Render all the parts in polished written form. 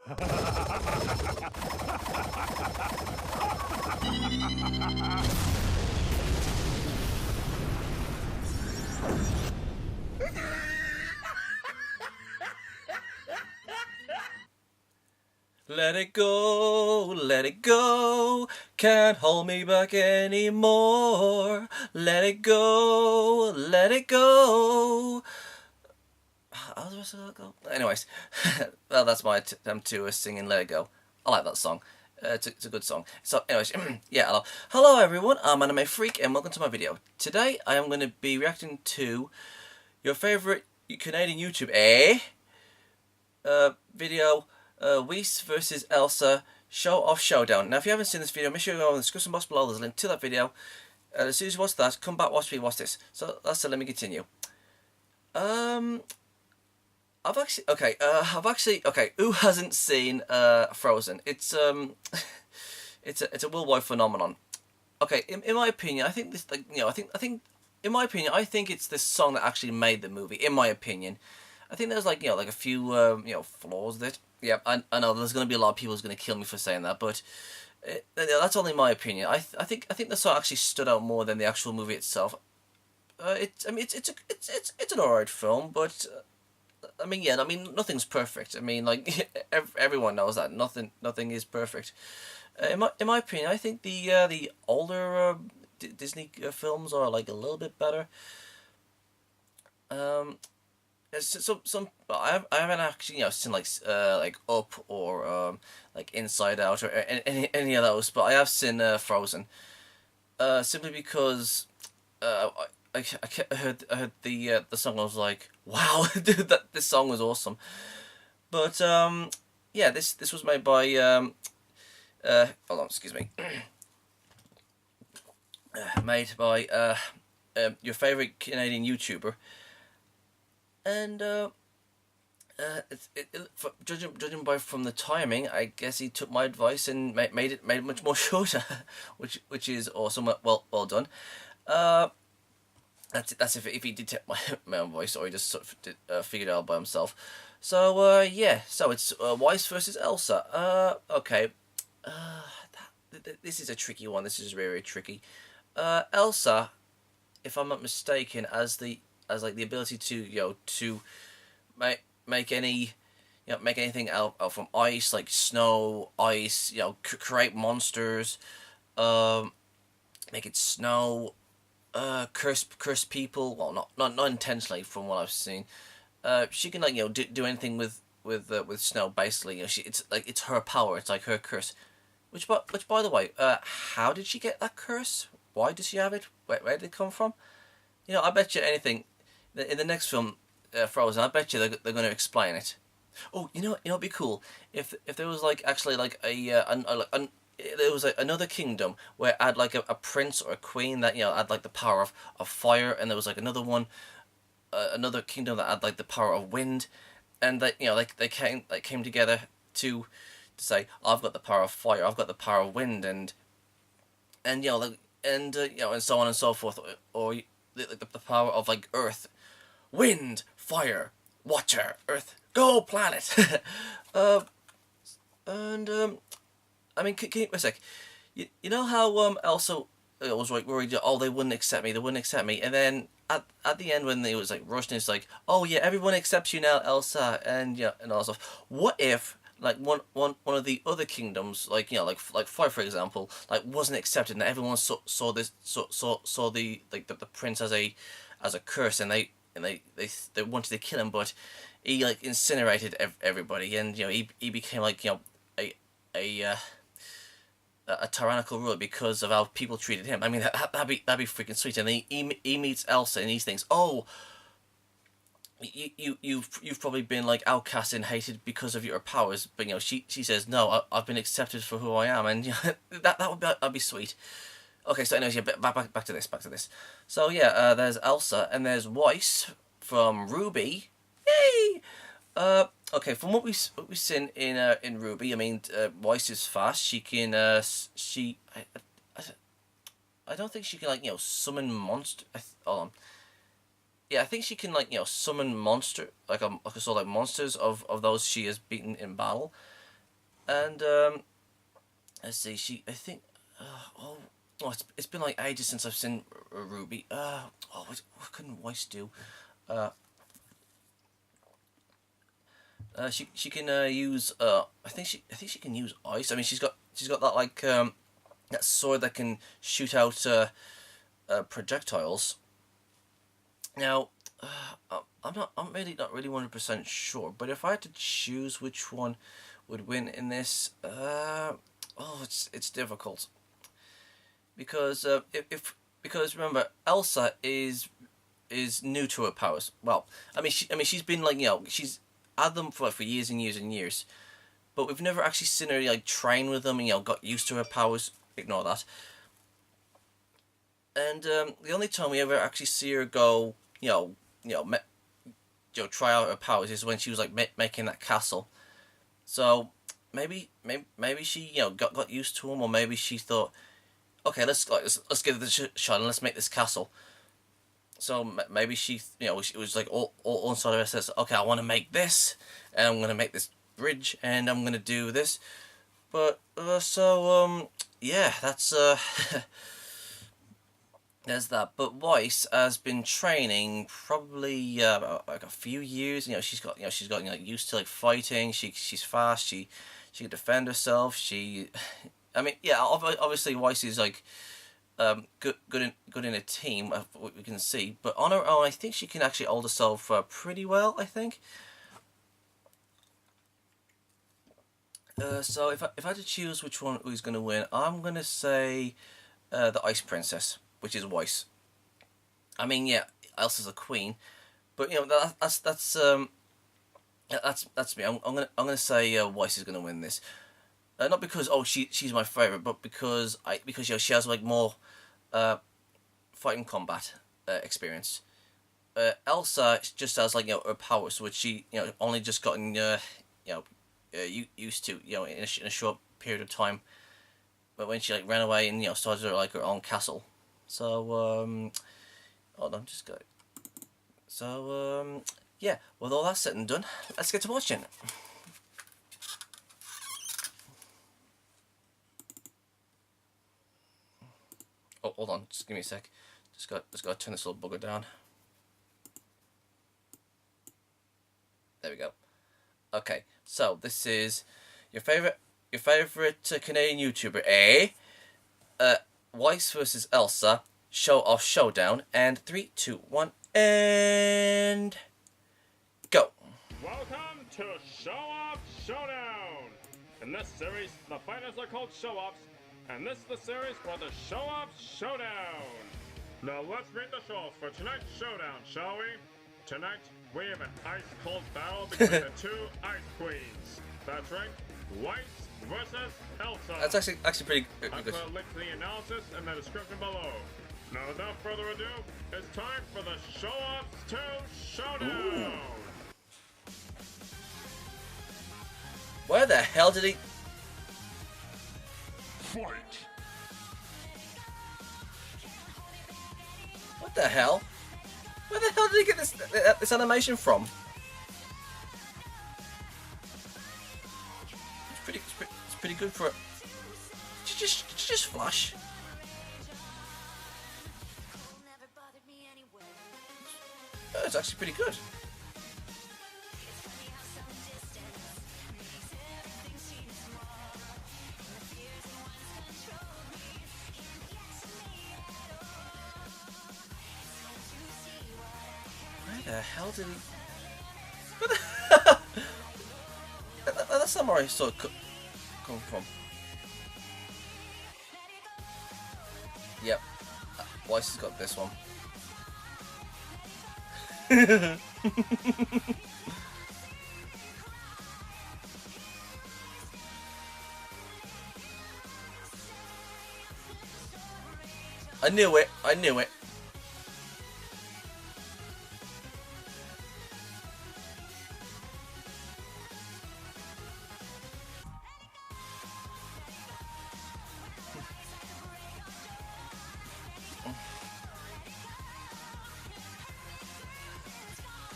Let it go, let it go, can't hold me back anymore. Let it go, let it go. How's the rest of that go? Anyways, well, that's my attempt to singing Let It Go. I like that song. It's a good song. So, anyways, yeah, hello. Hello, everyone. I'm Anime Freak, and welcome to my video. Today, I am going to be reacting to your favourite Canadian YouTube, video, Weiss versus Elsa, showoff showdown. Now, if you haven't seen this video, make sure you go in the description box below. There's a link to that video. As soon as you watch that, come back, watch me, watch this. So, that's it. Let me continue. Who hasn't seen Frozen? It's it's a worldwide phenomenon. Okay, in my opinion, I think this, like, I think in my opinion, I think it's this song that actually made the movie. In my opinion, I think there's like a few flaws with it. Yeah, I know there's going to be a lot of people who's going to kill me for saying that, but that's only my opinion. I think the song actually stood out more than the actual movie itself. It's an alright film, but nothing's perfect. I mean, like everyone knows that nothing is perfect. In my opinion, I think the older Disney films are like a little bit better. I haven't actually seen like Up or like Inside Out or any of those, but I have seen Frozen. Simply because I heard the song. I was like, wow, dude, this song was awesome. But yeah, this was made by hold on, excuse me. Made by your favorite Canadian YouTuber, and judging by from the timing, I guess he took my advice and made it much more shorter, which is awesome. Well done. That's if he did take my own voice, or he just sort of figured it out by himself. So yeah, so it's Weiss versus Elsa. Okay, this is a tricky one. This is very tricky. Elsa, if I'm not mistaken, has like the ability to make anything out from ice, like snow, ice. Create monsters. Make it snow. Curse people. Well, not intentionally, from what I've seen. She can do anything with snow. Basically, it's her power. It's like her curse. Which by the way, how did she get that curse? Why does she have it? Where did it come from? I bet you anything in the next film, Frozen. I bet you they're going to explain it. Oh, it'd be cool if there was actually there was another kingdom where it had like a prince or a queen that had like the power of fire, and there was like another one, another kingdom that had like the power of wind, and that they came together to say, I've got the power of fire, I've got the power of wind, and and so on and so forth, or the power of like earth, wind, fire, water, earth, go planet. And I mean, can you, a sec. You know how Elsa was like worried? Oh, they wouldn't accept me. They wouldn't accept me. And then at the end, when they was like rushing, it's like, oh yeah, everyone accepts you now, Elsa, and and all that stuff. What if like one of the other kingdoms, like like Fire, for example, like wasn't accepted, and everyone saw the prince as a curse, and they wanted to kill him, but he like incinerated everybody, and he became like a tyrannical ruler because of how people treated him. I mean, that'd be freaking sweet. And then he meets Elsa, and he thinks, oh, you've probably been like outcast and hated because of your powers, but she says, no, I've been accepted for who I am, and that'd be sweet. Okay, so anyways, yeah, back to this. So yeah, there's Elsa, and there's Weiss from Ruby. Yay! Okay, from what we've seen in Ruby, I mean, Weiss is fast. She can I don't think she can summon monster. Hold on. Yeah, I think she can summon monster like monsters of those she has beaten in battle. And let's see, I think, it's been like ages since I've seen Ruby. What couldn't Weiss do? She can use I think she can use ice. I mean, she's got that like that sword that can shoot out projectiles. Now, I'm really not really 100% sure, but if I had to choose which one would win in this, it's difficult because because remember, Elsa is new to her powers. Well, I mean she's been like, she's had them for years and years and years, but we've never actually seen her like train with them and got used to her powers. Ignore that. And the only time we ever actually see her go, try out her powers is when she was like making that castle. So maybe she got used to them, or maybe she thought, okay, let's give this a shot and let's make this castle. So maybe she, it was like all inside of her says, okay, I want to make this, and I'm gonna make this bridge, and I'm gonna do this. But yeah, that's there's that. But Weiss has been training probably like a few years. She's got used to like fighting. She's fast. She can defend herself. I mean, yeah, obviously Weiss is like good in a team, what we can see. But on her own, I think she can actually hold herself pretty well, I think. So if I had to choose which one who's going to win, I'm going to say the Ice Princess, which is Weiss. I mean, yeah, Elsa's a queen, but that's me. I'm gonna say Weiss is going to win this. Not because she's my favorite, but because she has like more fighting combat experience. Elsa just has like her powers, which she only just gotten used to in a short period of time. But when she like ran away and started her own castle. So hold on, just go. So yeah, with all that said and done, let's get to watching. Oh, hold on, just give me a sec. Just got to turn this little bugger down. There we go. Okay, so this is your favorite Canadian YouTuber, eh? Weiss versus Elsa, showoff showdown, and 3, 2, 1, and go. Welcome to Showoff Showdown. In this series, the fighters are called showoffs, and this is the series for the Showoff Showdown. Now let's meet the showoffs for tonight's showdown, shall we? Tonight, we have an ice-cold battle between the two ice queens. That's right, Weiss versus Elsa. That's actually pretty good. I'll put a link to the analysis in the description below. Now without further ado, it's time for the Showoffs 2 Showdown. Ooh. Where the hell did he... Fight! What the hell? Where the hell did he get this animation from? It's pretty good for it. Did you just flash? Oh, it's actually pretty good. Where the hell did he... Where the... That's not where I saw it come from. Yep. Weiss has got this one. I knew it.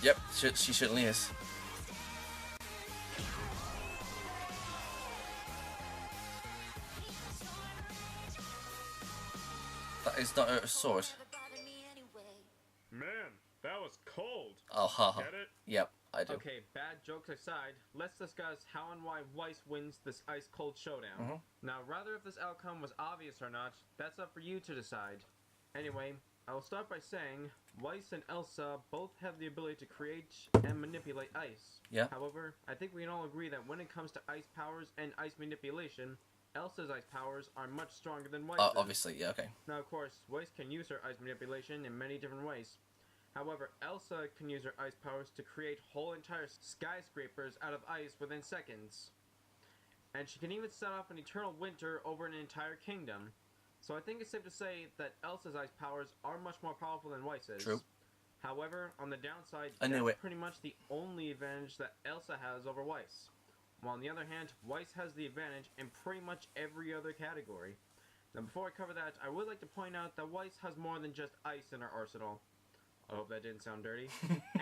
Yep, she certainly is. It's not a sword. Man, that was cold. Oh, haha. Get it? Yep, I do. Okay, bad jokes aside, let's discuss how and why Weiss wins this ice-cold showdown. Now, rather if this outcome was obvious or not, that's up for you to decide. Anyway, I will start by saying, Weiss and Elsa both have the ability to create and manipulate ice. Yeah. However, I think we can all agree that when it comes to ice powers and ice manipulation, Elsa's ice powers are much stronger than Weiss's. Obviously, yeah, okay. Now, of course, Weiss can use her ice manipulation in many different ways. However, Elsa can use her ice powers to create whole entire skyscrapers out of ice within seconds. And she can even set off an eternal winter over an entire kingdom. So I think it's safe to say that Elsa's ice powers are much more powerful than Weiss's. True. However, on the downside, I knew that's it. pretty much the only advantage that Elsa has over Weiss. While on the other hand, Weiss has the advantage in pretty much every other category. Now before I cover that, I would like to point out that Weiss has more than just ice in her arsenal. I hope that didn't sound dirty.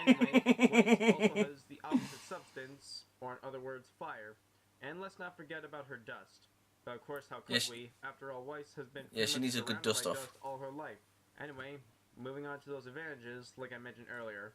Anyway, Weiss also has the opposite substance, or in other words, fire. And let's not forget about her dust. But of course, how could we? After all, Weiss has been she needs a good dust off. all her life. Anyway, moving on to those advantages, like I mentioned earlier.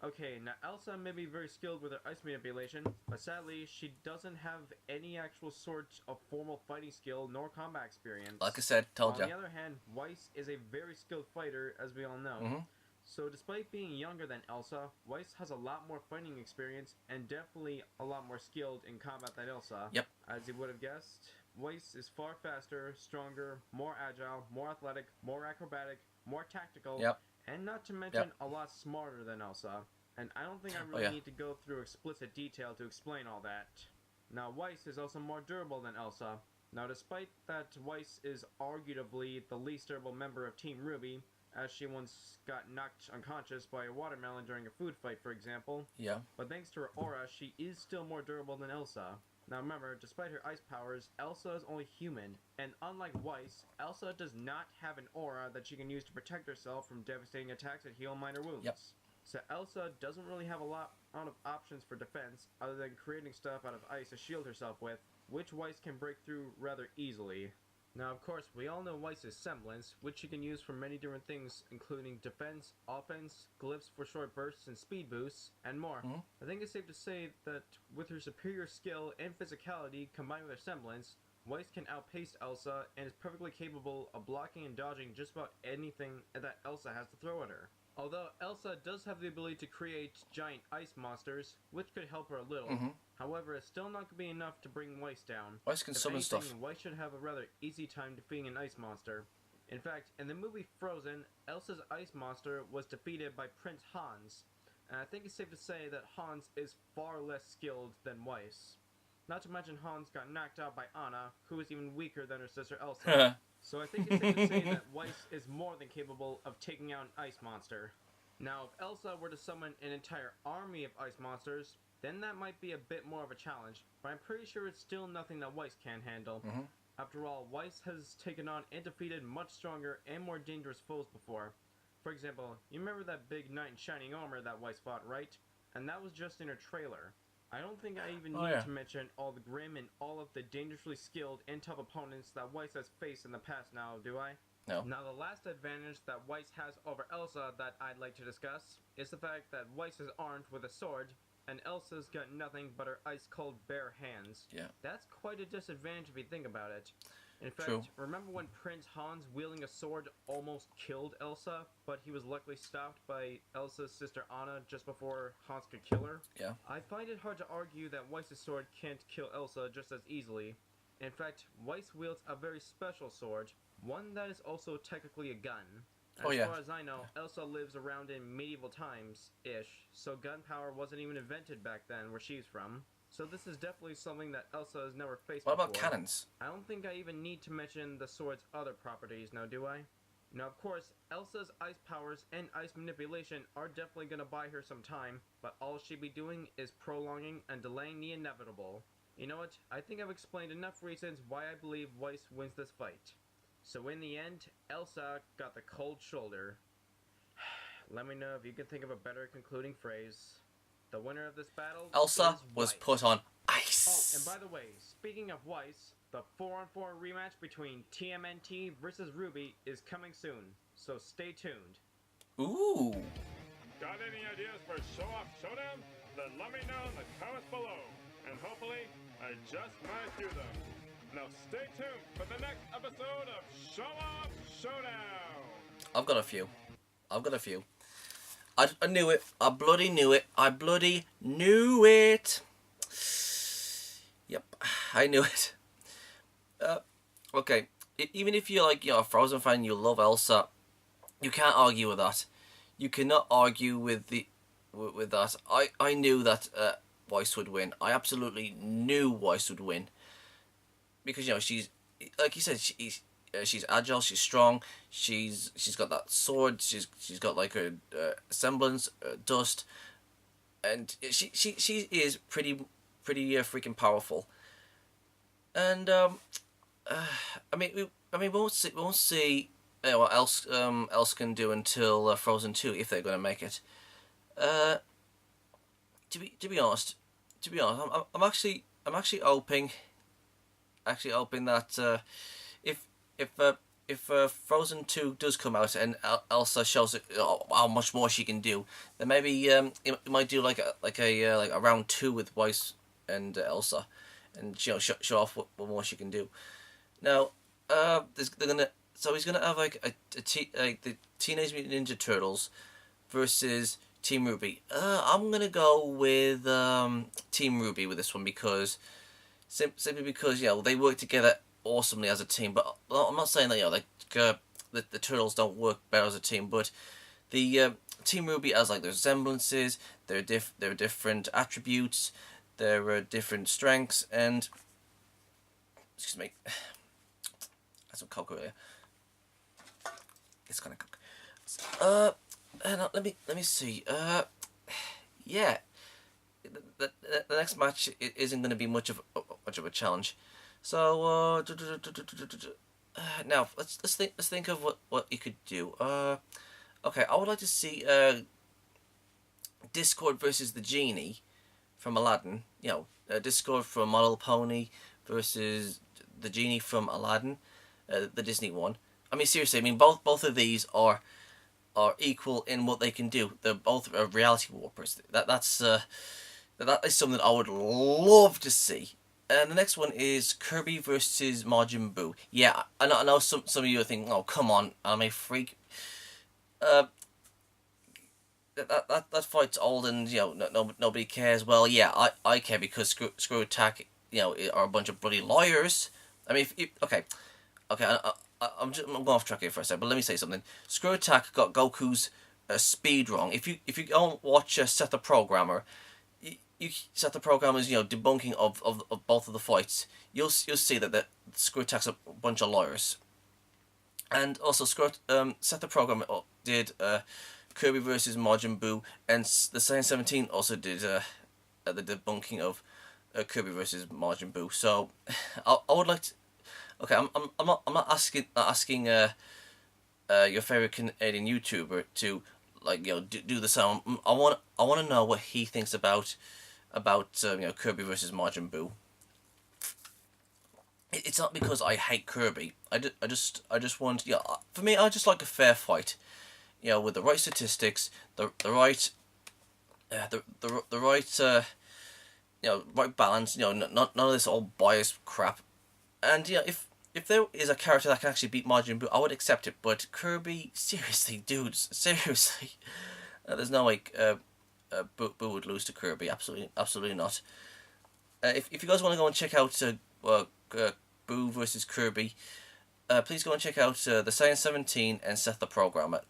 Okay, now Elsa may be very skilled with her ice manipulation, but sadly, she doesn't have any actual sort of formal fighting skill nor combat experience. Like I said, told ya. On the other hand, Weiss is a very skilled fighter, as we all know. So despite being younger than Elsa, Weiss has a lot more fighting experience and definitely a lot more skilled in combat than Elsa. Yep. As you would have guessed, Weiss is far faster, stronger, more agile, more athletic, more acrobatic, more tactical, and not to mention a lot smarter than Elsa. And I don't think I really need to go through explicit detail to explain all that. Now Weiss is also more durable than Elsa. Now despite that Weiss is arguably the least durable member of Team Ruby, as she once got knocked unconscious by a watermelon during a food fight, for example. Yeah. But thanks to her aura, she is still more durable than Elsa. Now remember, despite her ice powers, Elsa is only human, and unlike Weiss, Elsa does not have an aura that she can use to protect herself from devastating attacks that heal minor wounds. Yep. So Elsa doesn't really have a lot of options for defense, other than creating stuff out of ice to shield herself with, which Weiss can break through rather easily. Now, of course, we all know Weiss's semblance, which she can use for many different things, including defense, offense, glyphs for short bursts and speed boosts, and more. I think it's safe to say that with her superior skill and physicality combined with her semblance, Weiss can outpace Elsa and is perfectly capable of blocking and dodging just about anything that Elsa has to throw at her. Although Elsa does have the ability to create giant ice monsters, which could help her a little. However, it's still not going to be enough to bring Weiss down. Weiss can summon stuff. Weiss should have a rather easy time defeating an ice monster. In fact, in the movie Frozen, Elsa's ice monster was defeated by Prince Hans. And I think it's safe to say that Hans is far less skilled than Weiss. Not to mention Hans got knocked out by Anna, who is even weaker than her sister Elsa. So I think it's safe to say that Weiss is more than capable of taking out an ice monster. Now, if Elsa were to summon an entire army of ice monsters, then that might be a bit more of a challenge, but I'm pretty sure it's still nothing that Weiss can't handle. After all, Weiss has taken on and defeated much stronger and more dangerous foes before. For example, you remember that big knight in shining armor that Weiss fought, right? And that was just in her trailer. I don't think I even need to mention all the grim and all of the dangerously skilled and tough opponents that Weiss has faced in the past now, do I? No. Now the last advantage that Weiss has over Elsa that I'd like to discuss is the fact that Weiss is armed with a sword, and Elsa's got nothing but her ice-cold bare hands. Yeah. That's quite a disadvantage if you think about it. In fact, True. remember when Prince Hans wielding a sword almost killed Elsa, but he was luckily stopped by Elsa's sister Anna just before Hans could kill her? Yeah. I find it hard to argue that Weiss's sword can't kill Elsa just as easily. In fact, Weiss wields a very special sword, one that is also technically a gun. As far as I know, Elsa lives around in medieval times-ish, so gunpowder wasn't even invented back then where she's from. So this is definitely something that Elsa has never faced before. What about cannons? I don't think I even need to mention the sword's other properties now, do I? Now, of course, Elsa's ice powers and ice manipulation are definitely going to buy her some time, but all she'd be doing is prolonging and delaying the inevitable. You know what? I think I've explained enough reasons why I believe Weiss wins this fight. So in the end, Elsa got the cold shoulder. Let me know if you can think of a better concluding phrase. The winner of this battle Elsa is was Weiss. put on ice. And by the way, speaking of Weiss, the 4-on-4 rematch between TMNT versus Ruby is coming soon, so stay tuned. Ooh. Got any ideas for show-off showdown? Then let me know in the comments below, and hopefully I just might do them. Now stay tuned for the next episode of Show-Off Showdown! I've got a few. I knew it. I bloody knew it. I bloody knew it. Yep, I knew it. Okay, even if you're like, a Frozen fan, you love Elsa, you can't argue with that. You cannot argue with that. I knew that Weiss would win. I absolutely knew Weiss would win. Because, she's, like you said, she's agile, she's strong, she's got that sword, she's got like her semblance, dust, and she is pretty freaking powerful. And we won't see what else can do until Frozen 2 if they're gonna make it. To be honest, I'm actually hoping that if Frozen 2 does come out and Elsa shows how much more she can do, then maybe it might do like a round 2 with Weiss and Elsa, and show off what more she can do. Now, he's gonna have like the Teenage Mutant Ninja Turtles versus Team Ruby. I'm gonna go with Team Ruby with this one because simply because they work together awesomely as a team. But I'm not saying that the Turtles don't work better as a team, but the Team Ruby has like their semblances, their different attributes, their different strengths, and excuse me, that's some coke earlier. It's kind of coke. Let me see. Yeah. The next match isn't going to be much of a challenge. So now let's think of what you could do. Okay, I would like to see Discord versus the Genie from Aladdin. Discord from My Little Pony versus the Genie from Aladdin, the Disney one. I mean, seriously, both of these are equal in what they can do. They're both reality warpers. That is something I would love to see. And the next one is Kirby versus Majin Buu. Yeah, I know some of you are thinking, oh, come on, anime freak. That fight's old and, nobody cares. Well, yeah, I care because Screw Attack, are a bunch of bloody lawyers. I mean, okay, I'm going off track here for a second, but let me say something. Screw Attack got Goku's speed wrong. If you go and watch Set the Programmer, you Set the Programmer's debunking of both of the fights, you'll see that Screw Attack's a bunch of lawyers. And also Set the Programmer did Kirby versus Majin Buu, and the AF17's also did the debunking of Kirby versus Majin Buu. So I would like to. Okay, I'm not asking your favorite Canadian YouTuber to do the same. I want to know what he thinks about Kirby versus Majin Buu. It's not because I hate Kirby. I just want for me I just like a fair fight. With the right statistics, the right right balance. None of this old biased crap. And if there is a character that can actually beat Majin Buu, I would accept it. But Kirby, seriously, dudes, seriously, there's no way Buu would lose to Kirby. Absolutely not. If you guys want to go and check out Buu versus Kirby, please go and check out the AF17 and Set the Programmer.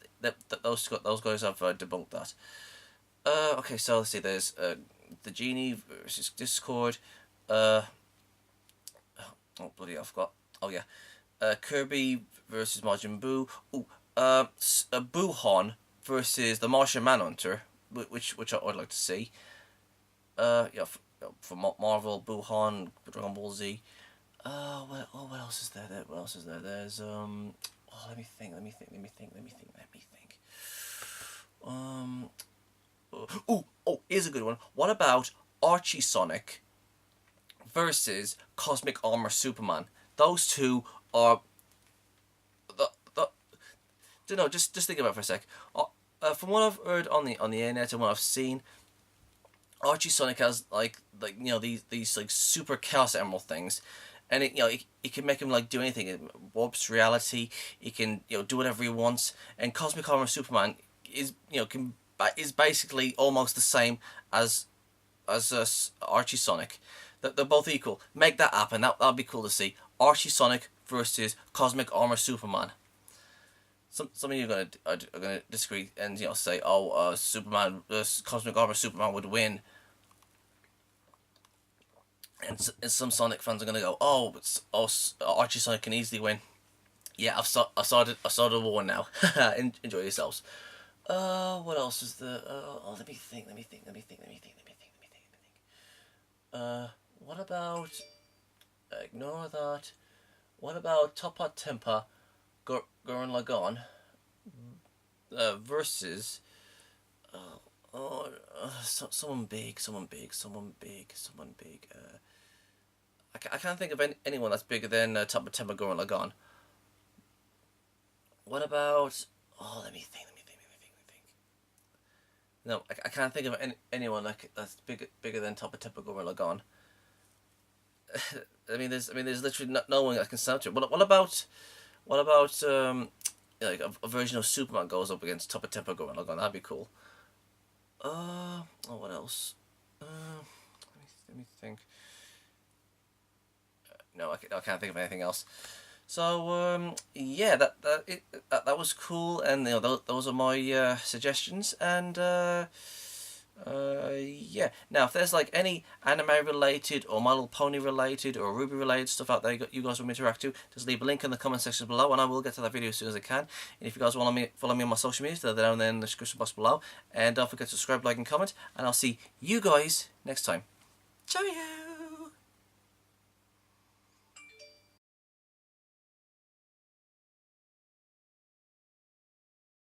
Those guys have debunked that. Okay, so let's see. There's the Genie versus Discord. Oh bloody! I forgot. Oh yeah, Kirby versus Majin Buu. Buuhan versus the Martian Manhunter, which I would like to see. For Marvel, Buuhan, Dragon Ball Z. What else is there? What else is there? There's let me think. Here's a good one. What about Archie Sonic versus Cosmic Armor Superman. Those two are don't know. Just think about it for a sec. From what I've heard on the internet and what I've seen, Archie Sonic has like these like super Chaos Emerald things, and it can make him like do anything. It warps reality. He can do whatever he wants. And Cosmic Armor Superman is is basically almost the same as Archie Sonic. They're both equal. Make that happen. That'd be cool to see. Archie Sonic versus Cosmic Armor Superman. Some of you are gonna disagree and say, oh, Superman, Cosmic Armor Superman would win, and some Sonic fans are gonna go, oh, Archie Sonic can easily win. Yeah, I started the war now. Enjoy yourselves. What else is there? Let me think. What about? Ignore that. What about Top Hat Temper? Gurren Lagann versus someone big. I can't think of anyone that's bigger than Top Hat Temper Gurren Lagann. What about? Oh, let me think. No, I can't think of anyone that's bigger than Top Hat Temper Gurren Lagann. I mean, there's literally no one that can stand to it. What about like a version of Superman goes up against Top Hat Temper Gurren Lagann? That'd be cool. What else? Let me think. No, I can't think of anything else. So yeah, that was cool, and those are my suggestions, and yeah. Now, if there's like any anime related or My Little Pony related or Ruby related stuff out there you guys want me to react to, just leave a link in the comment section below, and I will get to that video as soon as I can. And if you guys want to follow me on my social media, they're down there in the description box below. And don't forget to subscribe, like, and comment, and I'll see you guys next time. Ciao!